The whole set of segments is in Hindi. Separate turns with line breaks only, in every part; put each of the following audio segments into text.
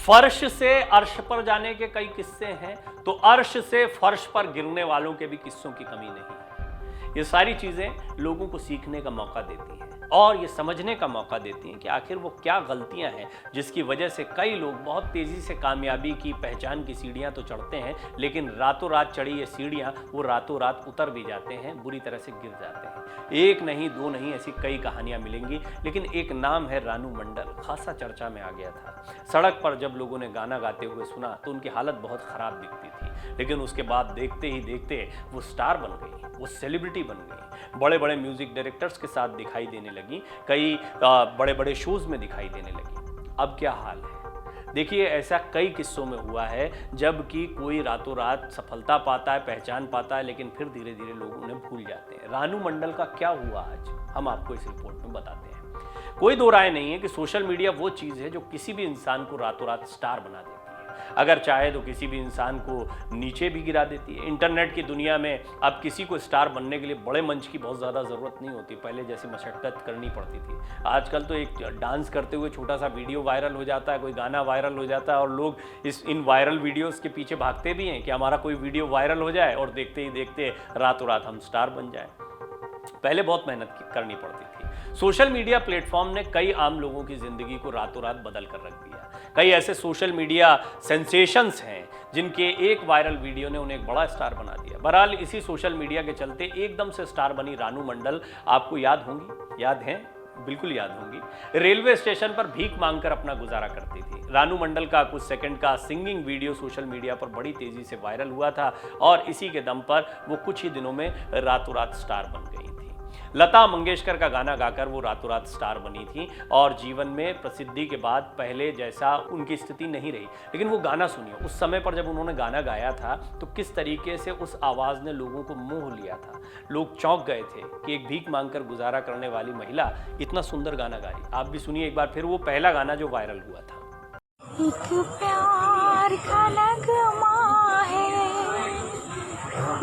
फर्श से अर्श पर जाने के कई किस्से हैं, तो अर्श से फर्श पर गिरने वालों के भी किस्सों की कमी नहीं है। ये सारी चीजें लोगों को सीखने का मौका देती हैं और ये समझने का मौका देती हैं कि आखिर वो क्या गलतियां हैं जिसकी वजह से कई लोग बहुत तेजी से कामयाबी की पहचान की सीढ़ियां तो चढ़ते हैं, लेकिन रातों रात चढ़ी ये सीढ़ियां वो रातों रात उतर भी जाते हैं, बुरी तरह से गिर जाते हैं। एक नहीं दो नहीं ऐसी कई कहानियां मिलेंगी, लेकिन एक नाम है रानू मंडल, खासा चर्चा में आ गया था। सड़क पर जब लोगों ने गाना गाते हुए सुना तो उनकी हालत बहुत खराब दिखती थी, लेकिन उसके बाद देखते ही देखते वो स्टार बन गई, वो सेलिब्रिटी बन गई, बड़े बड़े म्यूजिक डायरेक्टर्स के साथ दिखाई देने लगी, कई बड़े बड़े शोज में दिखाई देने लगी। अब क्या हाल है देखिए, ऐसा कई किस्सों में हुआ है जबकि कोई रातों रात सफलता पाता है, पहचान पाता है, लेकिन फिर धीरे धीरे लोग उन्हें भूल जाते हैं। रानू मंडल का क्या हुआ आज हम आपको इस रिपोर्ट में बताते हैं। कोई दो राय नहीं है कि सोशल मीडिया वो चीज़ है जो किसी भी इंसान को रातों रात स्टार बना देती है, अगर चाहे तो किसी भी इंसान को नीचे भी गिरा देती है। इंटरनेट की दुनिया में अब किसी को स्टार बनने के लिए बड़े मंच की बहुत ज़्यादा ज़रूरत नहीं होती, पहले जैसी मशक्क़त करनी पड़ती थी। आजकल तो एक डांस करते हुए छोटा सा वीडियो वायरल हो जाता है, कोई गाना वायरल हो जाता है और लोग इन वायरल वीडियोस के पीछे भागते भी हैं कि हमारा कोई वीडियो वायरल हो जाए और देखते ही देखते रातों रात हम स्टार बन जाए। पहले बहुत मेहनत करनी पड़ती थी। सोशल मीडिया प्लेटफॉर्म ने कई आम लोगों की जिंदगी को रातों रात बदल कर रख दिया। कई ऐसे सोशल मीडिया सेंसेशंस हैं जिनके एक वायरल वीडियो ने उन्हें एक बड़ा स्टार बना दिया। बहरहाल इसी सोशल मीडिया के चलते एकदम से स्टार बनी रानू मंडल आपको याद होंगी, याद हैं? बिल्कुल याद होंगी। रेलवे स्टेशन पर भीख मांगकर अपना गुजारा करती थी। रानू मंडल का कुछ सेकंड का सिंगिंग वीडियो सोशल मीडिया पर बड़ी तेजी से वायरल हुआ था और इसी के दम पर वो कुछ ही दिनों में रातों रात स्टार बन गई थी। लता मंगेशकर का गाना गाकर वो रातों रात स्टार बनी थी और जीवन में प्रसिद्धि के बाद पहले जैसा उनकी स्थिति नहीं रही। लेकिन वो गाना सुनिए, उस समय पर जब उन्होंने गाना गाया था तो किस तरीके से उस आवाज़ ने लोगों को मोह लिया था। लोग चौंक गए थे कि एक भीख मांगकर गुजारा करने वाली महिला इतना सुंदर गाना गा रही। आप भी सुनिए एक बार फिर वो पहला गाना जो वायरल हुआ था।
एक प्यार का नगमा है,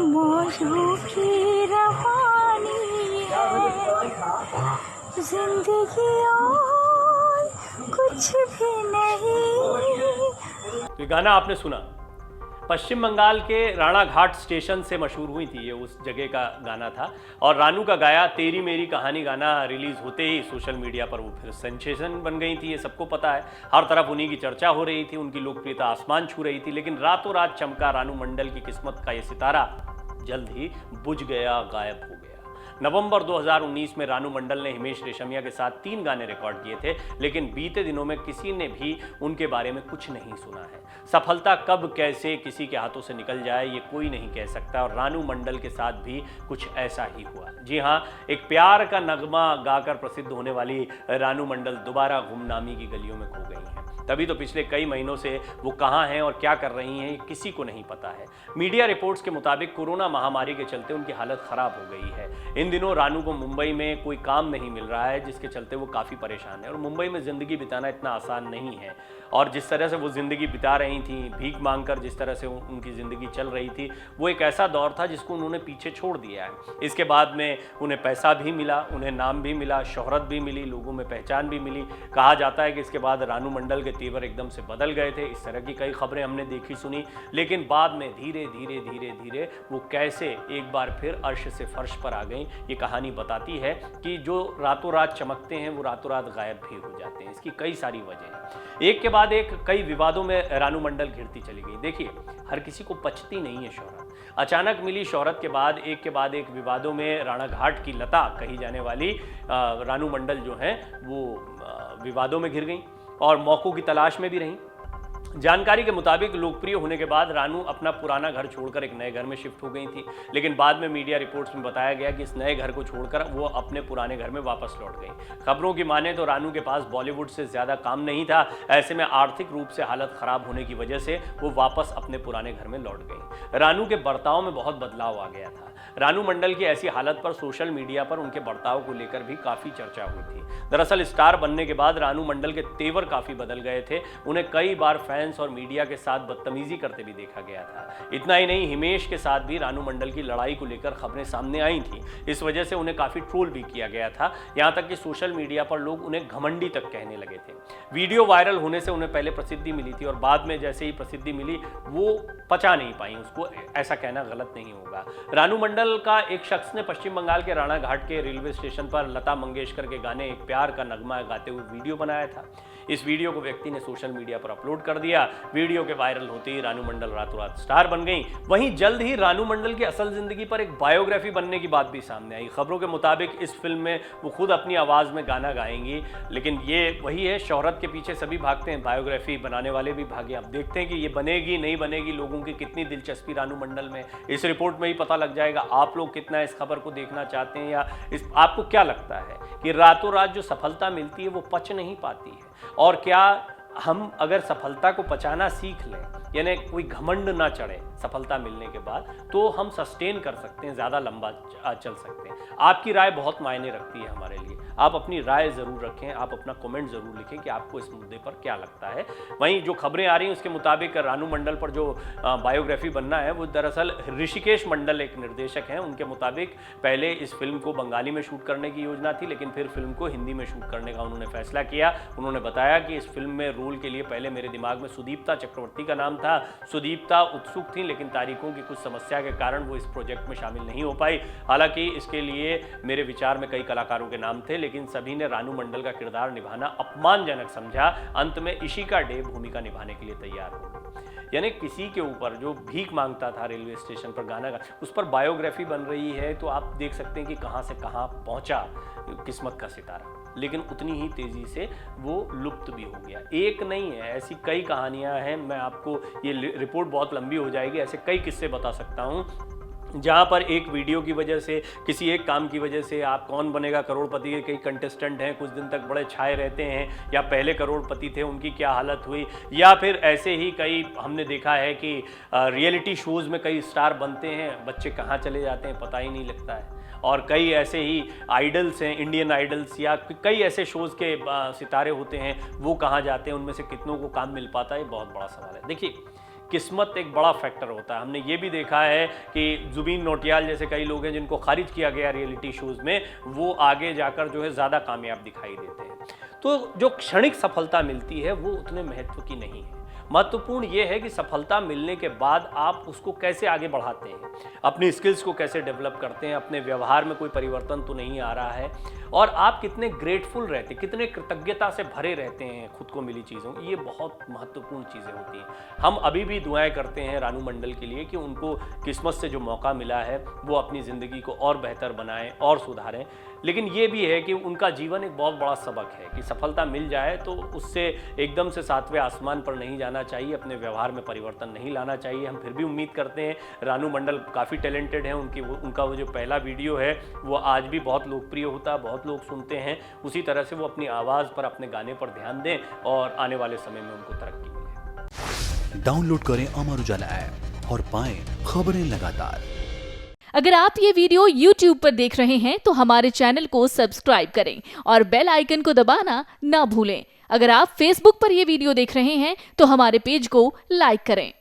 मौजों की रवानी है, जिंदगी और कुछ भी नहीं।
तो गाना आपने सुना, पश्चिम बंगाल के राणा घाट स्टेशन से मशहूर हुई थी, ये उस जगह का गाना था और रानू का गाया तेरी मेरी कहानी गाना रिलीज होते ही सोशल मीडिया पर वो फिर सेंसेशन बन गई थी। ये सबको पता है, हर तरफ उन्हीं की चर्चा हो रही थी, उनकी लोकप्रियता आसमान छू रही थी। लेकिन रातों रात चमका रानू मंडल की किस्मत का ये सितारा जल्द ही बुझ गया, गायब हो गया। नवंबर 2019 में रानू मंडल ने हिमेश रेशमिया के साथ 3 गाने रिकॉर्ड किए थे, लेकिन बीते दिनों में किसी ने भी उनके बारे में कुछ नहीं सुना है। सफलता कब कैसे किसी के हाथों से निकल जाए ये कोई नहीं कह सकता और रानू मंडल के साथ भी कुछ ऐसा ही हुआ। जी हाँ, एक प्यार का नगमा गाकर प्रसिद्ध होने वाली रानू मंडल दोबारा गुमनामी की गलियों में खो गई हैं। तभी तो पिछले कई महीनों से वो कहाँ हैं और क्या कर रही हैं ये किसी को नहीं पता है। मीडिया रिपोर्ट्स के मुताबिक कोरोना महामारी के चलते उनकी हालत खराब हो गई है। इन दिनों रानू को मुंबई में कोई काम नहीं मिल रहा है, जिसके चलते वो काफ़ी परेशान है और मुंबई में ज़िंदगी बिताना इतना आसान नहीं है। और जिस तरह से वो ज़िंदगी बिता रही थी, भीख मांगकर जिस तरह से उनकी ज़िंदगी चल रही थी, वो एक ऐसा दौर था जिसको उन्होंने पीछे छोड़ दिया है। इसके बाद में उन्हें पैसा भी मिला, उन्हें नाम भी मिला, शोहरत भी मिली, लोगों में पहचान भी मिली। कहा जाता है कि इसके बाद रानू मंडल के तेवर एकदम से बदल गए थे। इस तरह की कई खबरें हमने देखी सुनी, लेकिन बाद में धीरे धीरे धीरे धीरे वो कैसे एक बार फिर अर्श से फर्श पर आ गई, ये कहानी बताती है कि जो रातों रात चमकते हैं वो रातों रात गायब भी हो जाते हैं। इसकी कई सारी वजह हैं, एक के बाद एक कई विवादों में रानू मंडल घिरती चली गई। देखिए, हर किसी को पचती नहीं है शोहरत। अचानक मिली शोहरत के बाद एक विवादों में राणा घाट की लता कही जाने वाली रानू मंडल जो हैं वो विवादों में घिर गई और मौकों की तलाश में भी रहीं। जानकारी के मुताबिक लोकप्रिय होने के बाद रानू अपना पुराना घर छोड़कर एक नए घर में शिफ्ट हो गई थी, लेकिन बाद में मीडिया रिपोर्ट्स में बताया गया कि इस नए घर को छोड़कर वो अपने पुराने घर में वापस लौट गई। खबरों की माने तो रानू के पास बॉलीवुड से ज़्यादा काम नहीं था, ऐसे में आर्थिक रूप से हालत ख़राब होने की वजह से वो वापस अपने पुराने घर में लौट गई। रानू के बर्ताव में बहुत बदलाव आ गया था। रानू मंडल की ऐसी हालत पर सोशल मीडिया पर उनके बर्ताव को लेकर भी काफ़ी चर्चा हुई थी। दरअसल स्टार बनने के बाद रानू मंडल के तेवर काफ़ी बदल गए थे। उन्हें कई बार फैन ऑडियंस और मीडिया के साथ बदतमीजी करते भी देखा गया था। इतना ही नहीं, हिमेश के साथ भी रानू मंडल की लड़ाई को लेकर खबरें सामने आई थी। इस वजह से उन्हें काफ़ी ट्रोल भी किया गया था, यहाँ तक कि सोशल मीडिया पर लोग उन्हें घमंडी तक कहने लगे थे। वीडियो वायरल होने से उन्हें पहले प्रसिद्धि मिली थी और बाद में जैसे ही प्रसिद्धि मिली वो पचा नहीं पाई उसको, ऐसा कहना गलत नहीं होगा। रानू मंडल का एक शख्स ने पश्चिम बंगाल के राणा घाट के रेलवे स्टेशन पर लता मंगेशकर के गाने एक प्यार का नगमा गाते हुए वीडियो बनाया था। इस वीडियो को व्यक्ति ने सोशल मीडिया पर अपलोड कर दिया। वीडियो के वायरल होते ही रानू मंडल रातों रात स्टार बन गई। वहीं जल्द ही रानू मंडल की असल जिंदगी पर एक बायोग्राफी बनने की बात भी सामने आई। खबरों के मुताबिक इस फिल्म में वो खुद अपनी आवाज में गाना गाएंगी, लेकिन ये वही है, शोहरत के पीछे सभी भागते हैं, बायोग्राफी बनाने वाले भी भागे। अब देखते हैं कि ये बनेगी नहीं बनेगी, लोगों की कितनी दिलचस्पी रानू मंडल में, इस रिपोर्ट में ही पता लग जाएगा। आप लोग कितना इस खबर को देखना चाहते हैं, या आपको क्या लगता है कि रातों रात जो सफलता मिलती है वो पच नहीं पाती है? और क्या हम अगर सफलता को पचाना सीख लें, यानी कोई घमंड ना चढ़े सफलता मिलने के बाद, तो हम सस्टेन कर सकते हैं, ज़्यादा लंबा चल सकते हैं? आपकी राय बहुत मायने रखती है हमारे लिए। आप अपनी राय ज़रूर रखें, आप अपना कमेंट ज़रूर लिखें कि आपको इस मुद्दे पर क्या लगता है। वहीं जो खबरें आ रही हैं उसके मुताबिक रानू मंडल पर जो बायोग्राफी बनना है वो दरअसल ऋषिकेश मंडल एक निर्देशक हैं, उनके मुताबिक पहले इस फिल्म को बंगाली में शूट करने की योजना थी, लेकिन फिर फिल्म को हिंदी में शूट करने का उन्होंने फैसला किया। उन्होंने बताया कि इस फिल्म में रोल के लिए पहले मेरे दिमाग में सुदीप्ता चक्रवर्ती का नाम था। सुदीप्ता उत्सुक थी, लेकिन तारीखों की कुछ समस्या के कारण वो इस प्रोजेक्ट में शामिल नहीं हो पाई। हालांकि इसके लिए मेरे विचार में कई कलाकारों के नाम थे, लेकिन सभी ने रानू मंडल का किरदार निभाना अपमानजनक समझा। अंत में इशिका डे भूमिका निभाने के लिए तैयार हो गई। यानी किसी के ऊपर जो भीख मांगता था रेलवे स्टेशन पर गाना उस पर बायोग्राफी बन रही है, तो आप देख सकते हैं कि कहां से कहां पहुंचा किस्मत का सितारा। लेकिन उतनी ही तेजी से वो लुप्त भी हो गया। एक नहीं है, ऐसी कई कहानियां हैं। मैं आपको, ये रिपोर्ट बहुत लंबी हो जाएगी, ऐसे कई किस्से बता सकता हूं जहाँ पर एक वीडियो की वजह से, किसी एक काम की वजह से आप कौन बनेगा करोड़पति के कई कंटेस्टेंट हैं, कुछ दिन तक बड़े छाए रहते हैं, या पहले करोड़पति थे उनकी क्या हालत हुई, या फिर ऐसे ही कई हमने देखा है कि रियलिटी शोज़ में कई स्टार बनते हैं, बच्चे कहाँ चले जाते हैं पता ही नहीं लगता है। और कई ऐसे ही आइडल्स हैं, इंडियन आइडल्स या कई ऐसे शोज़ के सितारे होते हैं, वो कहाँ जाते हैं, उनमें से कितनों को काम मिल पाता है, ये बहुत बड़ा सवाल है। देखिए, किस्मत एक बड़ा फैक्टर होता है। हमने ये भी देखा है कि जुबीन नौटियाल जैसे कई लोग हैं जिनको खारिज किया गया रियलिटी शोज़ में, वो आगे जाकर जो है ज़्यादा कामयाब दिखाई देते हैं। तो जो क्षणिक सफलता मिलती है वो उतने महत्व की नहीं है। महत्वपूर्ण ये है कि सफलता मिलने के बाद आप उसको कैसे आगे बढ़ाते हैं, अपनी स्किल्स को कैसे डेवलप करते हैं, अपने व्यवहार में कोई परिवर्तन तो नहीं आ रहा है, और आप कितने ग्रेटफुल रहते हैं, कितने कृतज्ञता से भरे रहते हैं खुद को मिली चीज़ों। ये बहुत महत्वपूर्ण चीज़ें होती हैं। हम अभी भी दुआएं करते हैं रानू मंडल के लिए कि उनको किस्मत से जो मौका मिला है वो अपनी ज़िंदगी को और बेहतर बनाएं और सुधारें। लेकिन ये भी है कि उनका जीवन एक बहुत बड़ा सबक है कि सफलता मिल जाए तो उससे एकदम से सातवें आसमान पर नहीं जाना चाहिए, अपने व्यवहार में परिवर्तन नहीं लाना चाहिए। हम फिर भी उम्मीद करते हैं, रानू मंडल काफ़ी टैलेंटेड हैं, उनका वो जो पहला वीडियो है वो आज भी बहुत लोकप्रिय होता है, बहुत लोग सुनते हैं। उसी तरह से वो अपनी आवाज़ पर, अपने गाने पर ध्यान दें और आने वाले समय में उनको तरक्की मिले।
डाउनलोड करें अमर उजाला ऐप और पाएं खबरें लगातार।
अगर आप ये वीडियो YouTube पर देख रहे हैं तो हमारे चैनल को सब्सक्राइब करें और बेल आइकन को दबाना ना भूलें। अगर आप Facebook पर ये वीडियो देख रहे हैं तो हमारे पेज को लाइक करें।